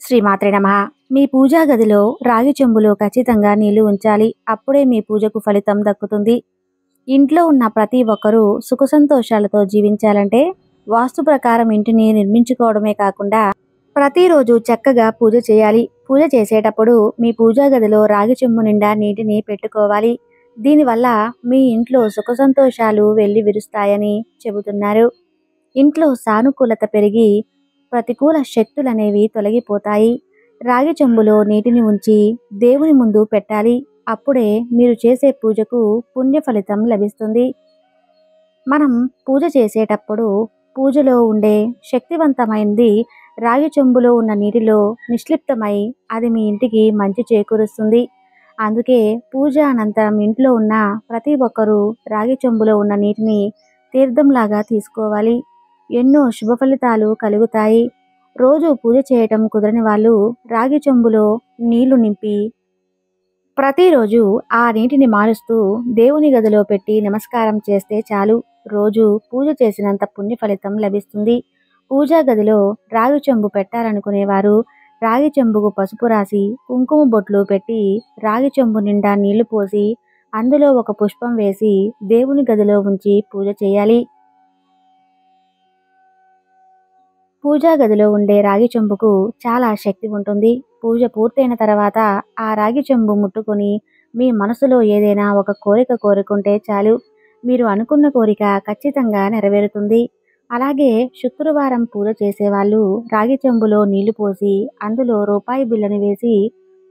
శ్రీమాత్రే నమః. మీ పూజా గదిలో రాగి చెంబులో ఖచ్చితంగా నీళ్లు ఉంచాలి. అప్పుడే మీ పూజకు ఫలితం దక్కుతుంది. ఇంట్లో ఉన్న ప్రతి ఒక్కరూ సుఖ సంతోషాలతో జీవించాలంటే వాస్తు ప్రకారం ఇంటిని నిర్మించుకోవడమే కాకుండా ప్రతిరోజు చక్కగా పూజ చేయాలి. పూజ చేసేటప్పుడు మీ పూజా గదిలో రాగి చెంబు నిండా నీటిని పెట్టుకోవాలి. దీనివల్ల మీ ఇంట్లో సుఖ సంతోషాలు వెళ్లి విరుస్తాయని చెబుతున్నారు. ఇంట్లో సానుకూలత పెరిగి ప్రతికూల శక్తులనేవి తొలగిపోతాయి. రాగి చెంబులో నీటిని ఉంచి దేవుని ముందు పెట్టాలి. అప్పుడే మీరు చేసే పూజకు పుణ్య ఫలితం లభిస్తుంది. మనం పూజ చేసేటప్పుడు పూజలో ఉండే శక్తివంతమైనది రాగి చెంబులో ఉన్న నీటిలో నిక్షిప్తమై అది మీ ఇంటికి మంచి చేకూరుస్తుంది. అందుకే పూజ అనంతరం ఇంట్లో ఉన్న ప్రతి ఒక్కరూ రాగి చెంబులో ఉన్న నీటిని తీర్థంలాగా తీసుకోవాలి. ఎన్నో శుభ ఫలితాలు కలుగుతాయి. రోజు పూజ చేయటం కుదరని వాళ్ళు రాగి చెంబులో నీళ్లు నింపి ప్రతిరోజు ఆ నీటిని మారుస్తూ దేవుని గదిలో పెట్టి నమస్కారం చేస్తే చాలు. రోజు పూజ చేసినంత పుణ్య ఫలితం లభిస్తుంది. పూజా గదిలో రాగి చెంబు పెట్టాలనుకునేవారు రాగి చెంబుకు పసుపు రాసి కుంకుమ బొట్లు పెట్టి రాగి చెంబు నిండా నీళ్లు పోసి అందులో ఒక పుష్పం వేసి దేవుని గదిలో ఉంచి పూజ చేయాలి. పూజా గదిలో ఉండే రాగి చెంబుకు చాలా శక్తి ఉంటుంది. పూజ పూర్తయిన తర్వాత ఆ రాగి చెంబు ముట్టుకొని మీ మనసులో ఏదైనా ఒక కోరిక కోరుకుంటే చాలు. మీరు అనుకున్న కోరిక ఖచ్చితంగా నెరవేరుతుంది. అలాగే శుక్రవారం పూజ చేసేవాళ్ళు రాగి చెంబులో నీళ్లు పోసి అందులో రూపాయి బిళ్ళను వేసి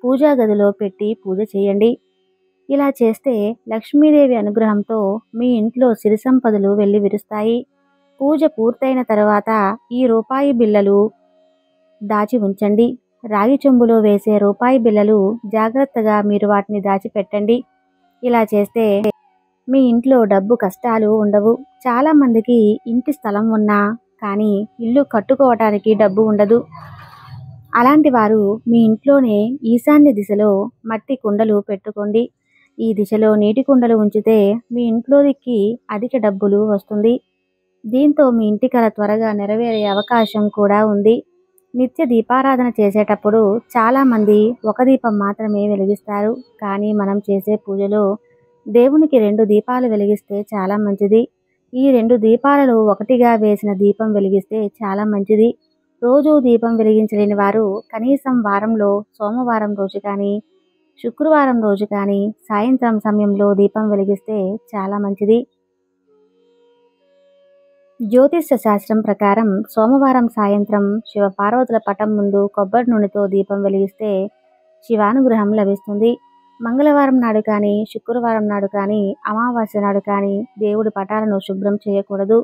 పూజా గదిలో పెట్టి పూజ చేయండి. ఇలా చేస్తే లక్ష్మీదేవి అనుగ్రహంతో మీ ఇంట్లో సిరి సంపదలు వెళ్లి విరుస్తాయి. పూజ పూర్తయిన తర్వాత ఈ రూపాయి బిళ్ళలు దాచి ఉంచండి. రాగి చెంబులో వేసే రూపాయి బిళ్ళలు జాగ్రత్తగా మీరు వాటిని దాచిపెట్టండి. ఇలా చేస్తే మీ ఇంట్లో డబ్బు కష్టాలు ఉండవు. చాలా మందికి ఇంటి స్థలం ఉన్నా కానీ ఇల్లు కట్టుకోవటానికి డబ్బు ఉండదు. అలాంటి వారు మీ ఇంట్లోనే ఈశాన్య దిశలో మట్టి కుండలు పెట్టుకోండి. ఈ దిశలో నీటి కుండలు ఉంచితే మీ ఇంట్లోకి అధిక డబ్బులు వస్తుంది. దీంతో మీ ఇంటి కల త్వరగా నెరవేరే అవకాశం కూడా ఉంది. నిత్య దీపారాధన చేసేటప్పుడు చాలామంది ఒక దీపం మాత్రమే వెలిగిస్తారు. కానీ మనం చేసే పూజలో దేవునికి 2 దీపాలు వెలిగిస్తే చాలా మంచిది. ఈ 2 దీపాలలో ఒకటిగా వేసిన దీపం వెలిగిస్తే చాలా మంచిది. రోజు దీపం వెలిగించలేని వారు కనీసం వారంలో సోమవారం రోజు కానీ శుక్రవారం రోజు కానీ సాయంత్రం సమయంలో దీపం వెలిగిస్తే చాలా మంచిది. జ్యోతిష్య శాస్త్రం ప్రకారం సోమవారం సాయంత్రం శివపార్వతుల పటం ముందు కొబ్బరి నూనెతో దీపం వెలిగిస్తే శివానుగ్రహం లభిస్తుంది. మంగళవారం నాడు కానీ శుక్రవారం నాడు కానీ అమావాస్య నాడు కానీ దేవుడి పటాలను శుభ్రం చేయకూడదు.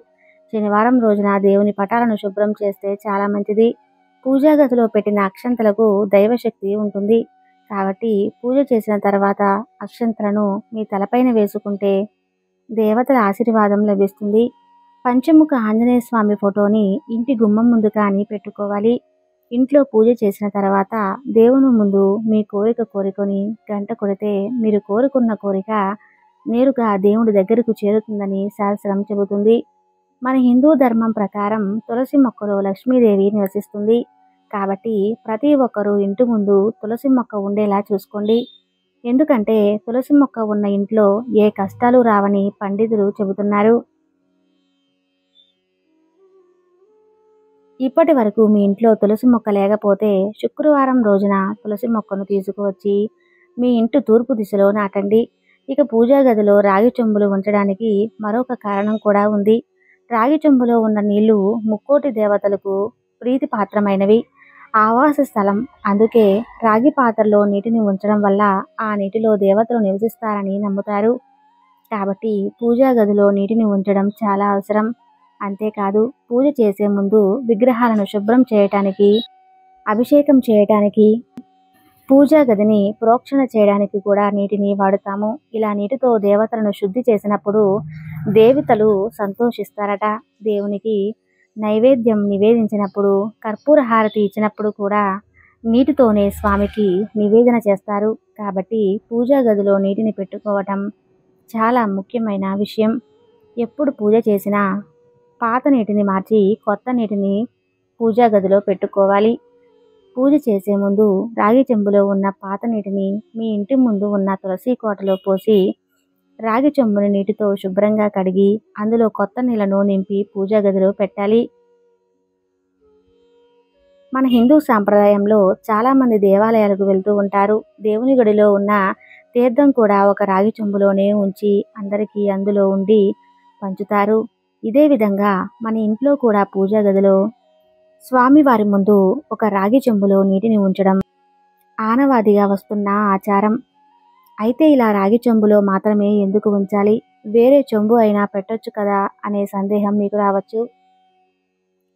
శనివారం రోజున దేవుని పటాలను శుభ్రం చేస్తే చాలా మంచిది. పూజా గదిలో పెట్టిన అక్షంతలకు దైవశక్తి ఉంటుంది. కాబట్టి పూజ చేసిన తర్వాత అక్షంతలను మీ తలపైన వేసుకుంటే దేవతల ఆశీర్వాదం లభిస్తుంది. పంచముఖ ఆంజనేయ స్వామి ఫోటోని ఇంటి గుమ్మం ముందు కానీ పెట్టుకోవాలి. ఇంట్లో పూజ చేసిన తర్వాత దేవుని ముందు మీ కోరిక కోరుకొని గంట కొడితే మీరు కోరుకున్న కోరిక నేరుగా దేవుడి దగ్గరకు చేరుతుందని శాస్త్రం చెబుతుంది. మన హిందూ ధర్మం ప్రకారం తులసి మొక్కలో లక్ష్మీదేవి నివసిస్తుంది. కాబట్టి ప్రతి ఒక్కరూ ఇంటి ముందు తులసి మొక్క ఉండేలా చూసుకోండి. ఎందుకంటే తులసి మొక్క ఉన్న ఇంట్లో ఏ కష్టాలు రావని పండితులు చెబుతున్నారు. ఇప్పటి వరకు మీ ఇంట్లో తులసి మొక్క లేకపోతే శుక్రవారం రోజున తులసి మొక్కను తీసుకువచ్చి మీ ఇంటి తూర్పు దిశలో నాటండి. ఇక పూజా గదిలో రాగి చెంబులు ఉంచడానికి మరొక కారణం కూడా ఉంది. రాగి చెంబులో ఉన్న నీళ్లు ముక్కోటి దేవతలకు ప్రీతిపాత్రమైనవి, ఆవాస స్థలం. అందుకే రాగి పాత్రలో నీటిని ఉంచడం వల్ల ఆ నీటిలో దేవతలు నివసిస్తారని నమ్ముతారు. కాబట్టి పూజా గదిలో నీటిని ఉంచడం చాలా అవసరం. అంతేకాదు పూజ చేసే ముందు విగ్రహాలను శుభ్రం చేయటానికి, అభిషేకం చేయటానికి, పూజా గదిని ప్రోక్షణ చేయడానికి కూడా నీటిని వాడుతాము. ఇలా నీటితో దేవతలను శుద్ధి చేసినప్పుడు దేవతలు సంతోషిస్తారట. దేవునికి నైవేద్యం నివేదించినప్పుడు, కర్పూర హారతి ఇచ్చినప్పుడు కూడా నీటితోనే స్వామికి నివేదన చేస్తారు. కాబట్టి పూజా గదిలో నీటిని పెట్టుకోవటం చాలా ముఖ్యమైన విషయం. ఎప్పుడు పూజ చేసినా పాత నీటిని మార్చి కొత్త నీటిని పూజా గదిలో పెట్టుకోవాలి. పూజ చేసే ముందు రాగి చెంబులో ఉన్న పాత నీటిని మీ ఇంటి ముందు ఉన్న తులసి కోటలో పోసి రాగి చెంబుని నీటితో శుభ్రంగా కడిగి అందులో కొత్త నీళ్లను నింపి పూజా గదిలో పెట్టాలి. మన హిందూ సాంప్రదాయంలో చాలామంది దేవాలయాలకు వెళ్తూ ఉంటారు. దేవుని గడిలో ఉన్న తీర్థం కూడా ఒక రాగి చెంబులోనే ఉంచి అందరికీ అందులో ఉండి పంచుతారు. ఇదే విధంగా మన ఇంట్లో కూడా పూజా గదిలో స్వామివారి ముందు ఒక రాగి చెంబులో నీటిని ఉంచడం ఆనవాదిగా వస్తున్న ఆచారం. అయితే ఇలా రాగి చెంబులో మాత్రమే ఎందుకు ఉంచాలి, వేరే చెంబు అయినా పెట్టొచ్చు కదా అనే సందేహం మీకు రావచ్చు.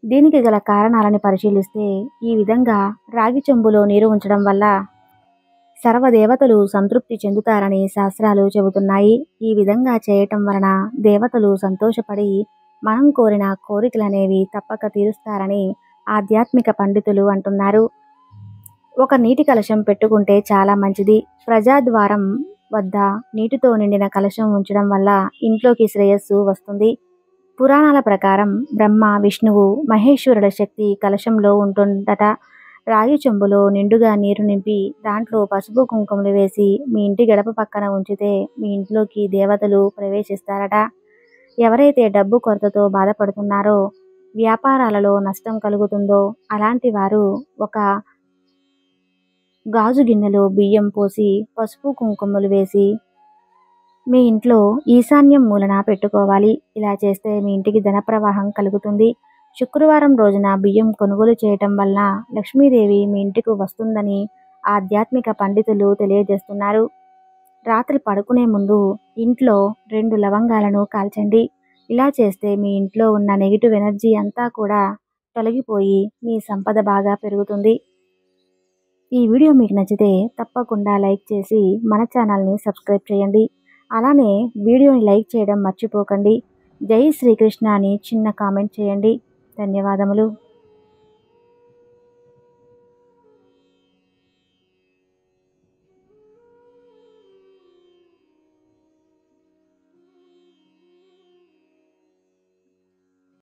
దీనికి గల కారణాలను పరిశీలిస్తే ఈ విధంగా రాగి చెంబులో నీరు ఉంచడం వల్ల సర్వదేవతలు సంతృప్తి చెందుతారని శాస్త్రాలు చెబుతున్నాయి. ఈ విధంగా చేయటం వలన దేవతలు సంతోషపడి మనం కోరిన కోరికలనేవి తప్పక తీరుస్తారని ఆధ్యాత్మిక పండితులు అంటున్నారు. ఒక నీటి కలశం పెట్టుకుంటే చాలా మంచిది. ప్రజాద్వారం వద్ద నీటితో నిండిన కలశం ఉంచడం వల్ల ఇంట్లోకి శ్రేయస్సు వస్తుంది. పురాణాల ప్రకారం బ్రహ్మ, విష్ణువు, మహేశ్వరుల శక్తి కలశంలో ఉంటుందట. రాగి చెంబులో నిండుగా నీరు నింపి దాంట్లో పసుపు కుంకుమలు వేసి మీ ఇంటి గడప పక్కన ఉంచితే మీ ఇంట్లోకి దేవతలు ప్రవేశిస్తారట. ఎవరైతే డబ్బు కొరతతో బాధపడుతున్నారో, వ్యాపారాలలో నష్టం కలుగుతుందో అలాంటి వారు ఒక గాజు గిన్నెలో బియ్యం పోసి పసుపు కుంకుమలు వేసి మీ ఇంట్లో ఈశాన్యం మూలన పెట్టుకోవాలి. ఇలా చేస్తే మీ ఇంటికి ధన ప్రవాహం కలుగుతుంది. శుక్రవారం రోజున బియ్యం కొనుగోలు చేయటం వల్ల లక్ష్మీదేవి మీ ఇంటికి వస్తుందని ఆధ్యాత్మిక పండితులు తెలియజేస్తున్నారు. రాత్రి పడుకునే ముందు ఇంట్లో 2 లవంగాలను కాల్చండి. ఇలా చేస్తే మీ ఇంట్లో ఉన్న నెగిటివ్ ఎనర్జీ అంతా కూడా తొలగిపోయి మీ సంపద బాగా పెరుగుతుంది. ఈ వీడియో మీకు నచ్చితే తప్పకుండా లైక్ చేసి మన ఛానల్ని సబ్స్క్రైబ్ చేయండి. అలానే వీడియోని లైక్ చేయడం మర్చిపోకండి. జై శ్రీకృష్ణ అని చిన్న కామెంట్ చేయండి. ధన్యవాదములు.